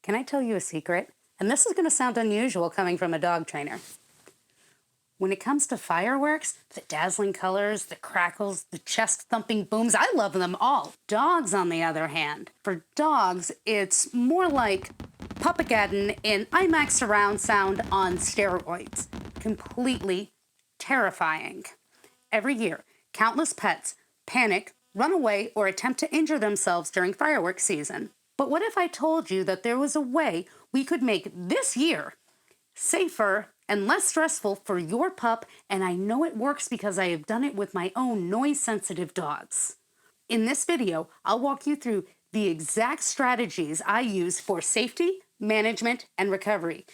Can I tell you a secret? And this is going to sound unusual coming from a dog trainer. When it comes to fireworks, the dazzling colors, the crackles, the chest-thumping booms, I love them all. Dogs, on the other hand, for dogs, it's more like Armageddon in IMAX surround sound on steroids. Completely terrifying. Every year, countless pets panic, run away, or attempt to injure themselves during fireworks season. But what if I told you that there was a way we could make this year safer and less stressful for your pup, and I know it works because I have done it with my own noise-sensitive dogs. In this video, I'll walk you through the exact strategies I use for safety, management, and recovery.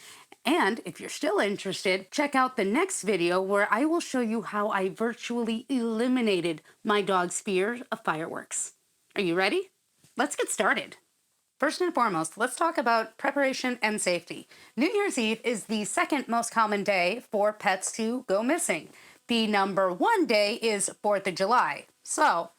And if you're still interested, check out the next video where I will show you how I virtually eliminated my dog's fear of fireworks. Are you ready? Let's get started. First and foremost, let's talk about preparation and safety. New Year's Eve is the second most common day for pets to go missing. The number one day is 4th of July. So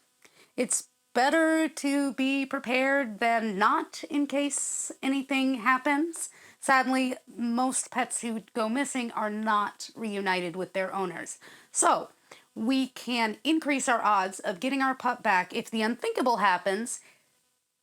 it's better to be prepared than not in case anything happens. Sadly, most pets who go missing are not reunited with their owners. So we can increase our odds of getting our pup back if the unthinkable happens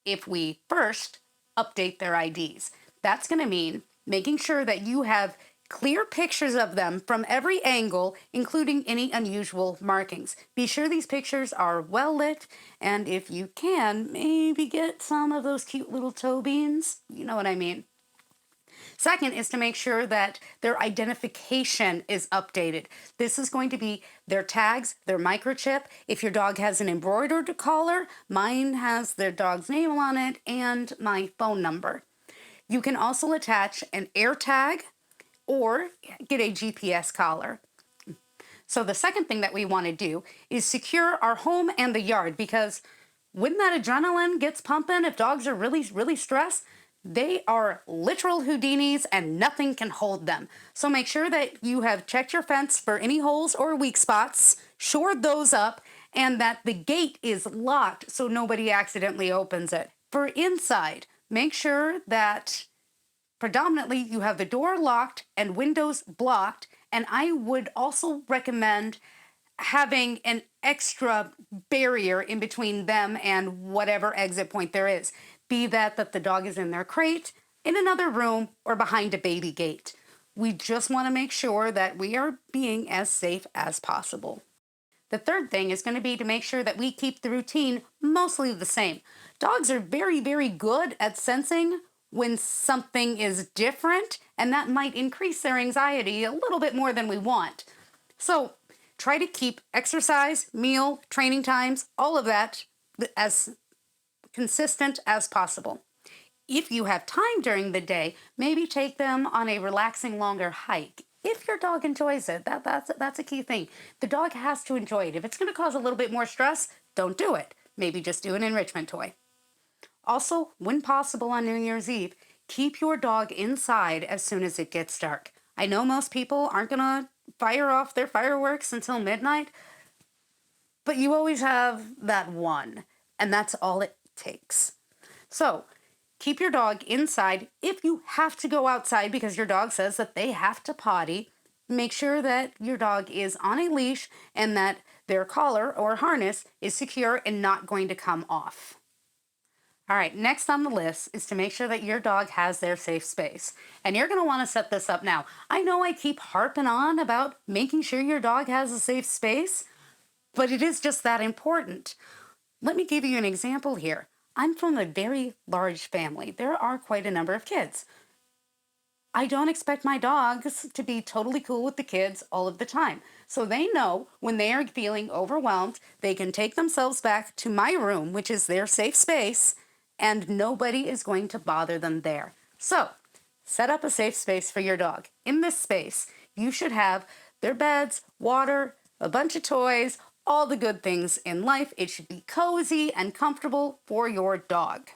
if we first update their IDs. That's going to mean making sure that you have clear pictures of them from every angle, including any unusual markings. Be sure these pictures are well lit, and if you can, maybe get some of those cute little toe beans. You know what I mean. Second is to make sure that their identification is updated. This is going to be their tags, their microchip. If your dog has an embroidered collar, mine has their dog's name on it and my phone number. You can also attach an air tag or get a GPS collar. So the second thing that we want to do is secure our home and the yard, because when that adrenaline gets pumping, if dogs are really stressed, they are literal Houdinis and nothing can hold them. So make sure that you have checked your fence for any holes or weak spots, shored those up, and that the gate is locked so nobody accidentally opens it. For inside, make sure that predominantly you have the door locked and windows blocked, and I would also recommend having an extra barrier in between them and whatever exit point there is. Be that the dog is in their crate, in another room, or behind a baby gate. We just want to make sure that we are being as safe as possible. The third thing is going to be to make sure that we keep the routine mostly the same. Dogs are very good at sensing when something is different, and that might increase their anxiety a little bit more than we want. So try to keep exercise, meal, training times, all of that as consistent as possible. If you have time during the day, maybe take them on a relaxing longer hike. If your dog enjoys it, that's a key thing. The dog has to enjoy it. If it's going to cause a little bit more stress, don't do it. Maybe just do an enrichment toy. Also, when possible on New Year's Eve, keep your dog inside as soon as it gets dark. I know most people aren't going to fire off their fireworks until midnight, but you always have that one, and that's all it takes. So keep your dog inside. If you have to go outside because your dog says that they have to potty, make sure that your dog is on a leash and that their collar or harness is secure and not going to come off. All right, next on the list is to make sure that your dog has their safe space. And you're going to want to set this up now. I know I keep harping on about making sure your dog has a safe space, but it is just that important. Let me give you an example here. I'm from a very large family. There are quite a number of kids. I don't expect my dogs to be totally cool with the kids all of the time. So they know when they are feeling overwhelmed, they can take themselves back to my room, which is their safe space, and nobody is going to bother them there. So set up a safe space for your dog. In this space, you should have their beds, water, a bunch of toys, all the good things in life. It should be cozy and comfortable for your dog.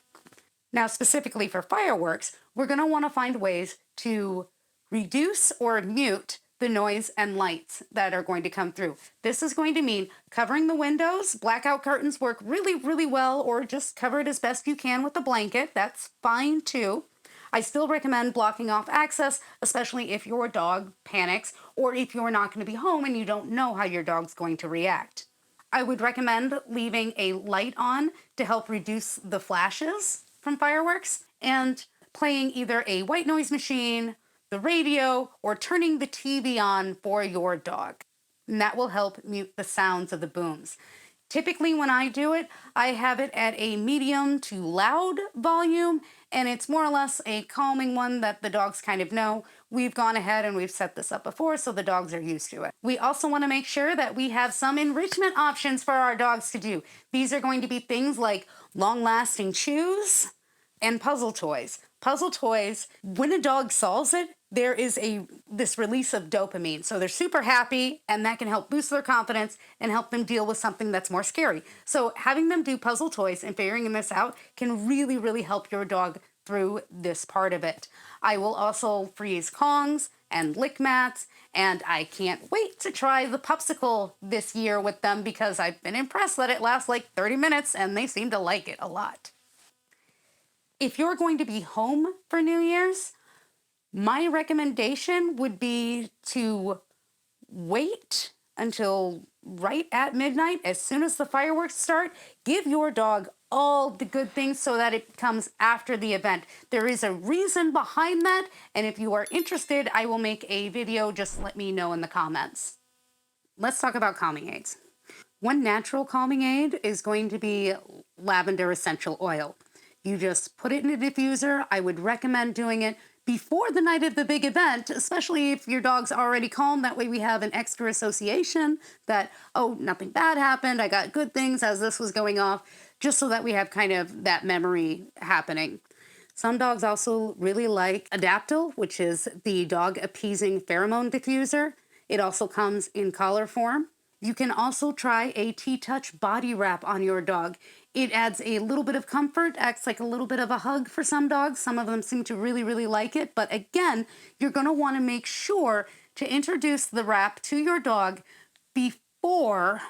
Now, specifically for fireworks, we're going to want to find ways to reduce or mute the noise and lights that are going to come through. This is going to mean covering the windows. Blackout curtains work really well, or just cover it as best you can with a blanket. That's fine too. I still recommend blocking off access, especially if your dog panics or if you're not going to be home and you don't know how your dog's going to react. I would recommend leaving a light on to help reduce the flashes from fireworks and playing either a white noise machine, the radio, or turning the TV on for your dog. And that will help mute the sounds of the booms. Typically when I do it, I have it at a medium to loud volume, and it's more or less a calming one that the dogs kind of know. We've gone ahead and we've set this up before, so the dogs are used to it. We also want to make sure that we have some enrichment options for our dogs to do. These are going to be things like long-lasting chews and puzzle toys. Puzzle toys, when a dog solves it, there is this release of dopamine. So they're super happy, and that can help boost their confidence and help them deal with something that's more scary. So having them do puzzle toys and figuring this out can really, really help your dog through this part of it. I will also freeze Kongs and lick mats, and I can't wait to try the popsicle this year with them because I've been impressed that it lasts like 30 minutes and they seem to like it a lot. If you're going to be home for New Year's, my recommendation would be to wait until right at midnight, as soon as the fireworks start. Give your dog all the good things so that it comes after the event. There is a reason behind that, and if you are interested, I will make a video. Just let me know in the comments. Let's talk about calming aids. One natural calming aid is going to be lavender essential oil. You just put it in a diffuser. I would recommend doing it before the night of the big event, especially if your dog's already calm. That way we have an extra association that, oh, nothing bad happened, I got good things as this was going off, just so that we have kind of that memory happening. Some dogs also really like Adaptil, which is the dog appeasing pheromone diffuser. It also comes in collar form. You can also try a TTouch body wrap on your dog. It adds a little bit of comfort, acts like a little bit of a hug for some dogs. Some of them seem to really, really like it. But again, you're going to want to make sure to introduce the wrap to your dog before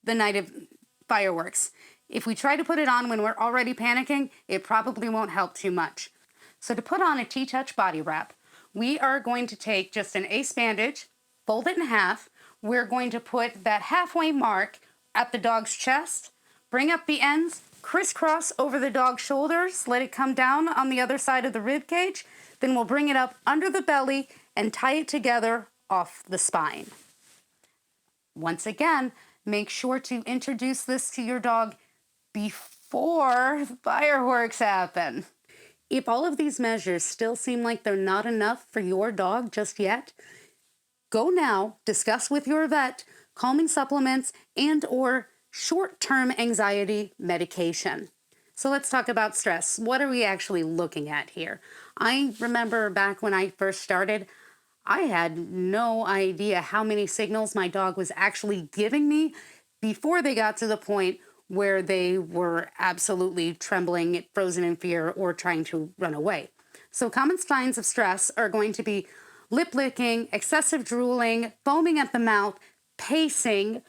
the night of fireworks. If we try to put it on when we're already panicking, it probably won't help too much. So to put on a TTouch body wrap, we are going to take just an ace bandage, fold it in half. We're going to put that halfway mark at the dog's chest, bring up the ends, crisscross over the dog's shoulders, let it come down on the other side of the rib cage. Then we'll bring it up under the belly and tie it together off the spine. Once again, make sure to introduce this to your dog before fireworks happen. If all of these measures still seem like they're not enough for your dog just yet, go now, discuss with your vet calming supplements and or short-term anxiety medication. So let's talk about stress. What are we actually looking at here? I remember back when I first started, I had no idea how many signals my dog was actually giving me before they got to the point where they were absolutely trembling, frozen in fear, or trying to run away. So common signs of stress are going to be lip licking, excessive drooling, foaming at the mouth, pacing,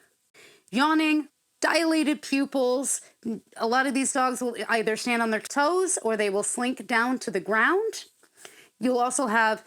yawning, dilated pupils. A lot of these dogs will either stand on their toes or they will slink down to the ground. You'll also have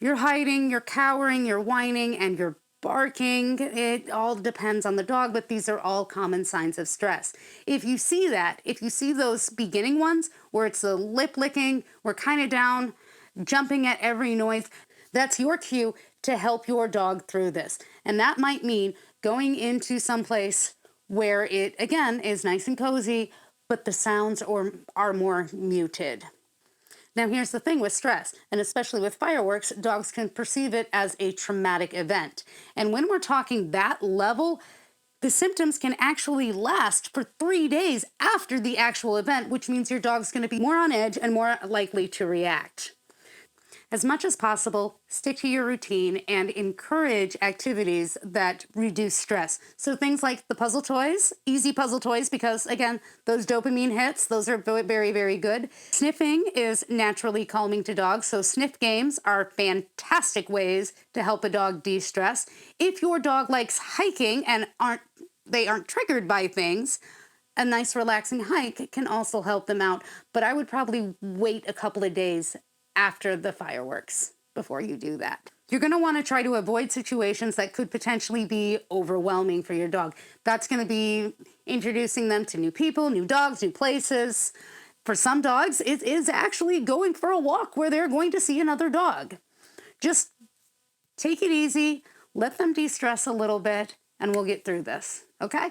your hiding, your cowering, your whining, and your barking. It all depends on the dog, but these are all common signs of stress. If you see that, if you see those beginning ones where it's the lip licking, we're kind of down, jumping at every noise, that's your cue to help your dog through this. And that might mean going into some place where it, again, is nice and cozy, but the sounds are more muted. Now, here's the thing with stress, and especially with fireworks, dogs can perceive it as a traumatic event. And when we're talking that level, the symptoms can actually last for 3 days after the actual event, which means your dog's going to be more on edge and more likely to react. As much as possible, stick to your routine and encourage activities that reduce stress. So things like the puzzle toys, easy puzzle toys, because again, those dopamine hits, those are very, very good. Sniffing is naturally calming to dogs, so sniff games are fantastic ways to help a dog de-stress. If your dog likes hiking and they aren't triggered by things, a nice relaxing hike can also help them out, but I would probably wait a couple of days after the fireworks before you do that. You're going to want to try to avoid situations that could potentially be overwhelming for your dog. That's going to be introducing them to new people, new dogs, new places. For some dogs, it is actually going for a walk where they're going to see another dog. Just take it easy, let them de-stress a little bit, and we'll get through this, okay?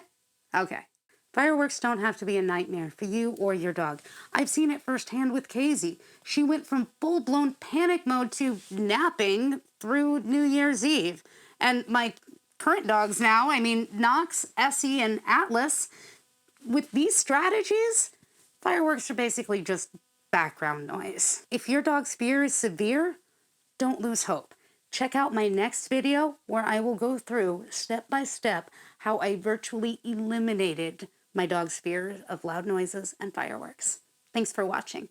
Okay. Fireworks don't have to be a nightmare for you or your dog. I've seen it firsthand with Casey. She went from full-blown panic mode to napping through New Year's Eve. And my current dogs now, Knox, Essie, and Atlas, with these strategies, fireworks are basically just background noise. If your dog's fear is severe, don't lose hope. Check out my next video where I will go through step by step how I virtually eliminated my dog's fear of loud noises and fireworks. Thanks for watching.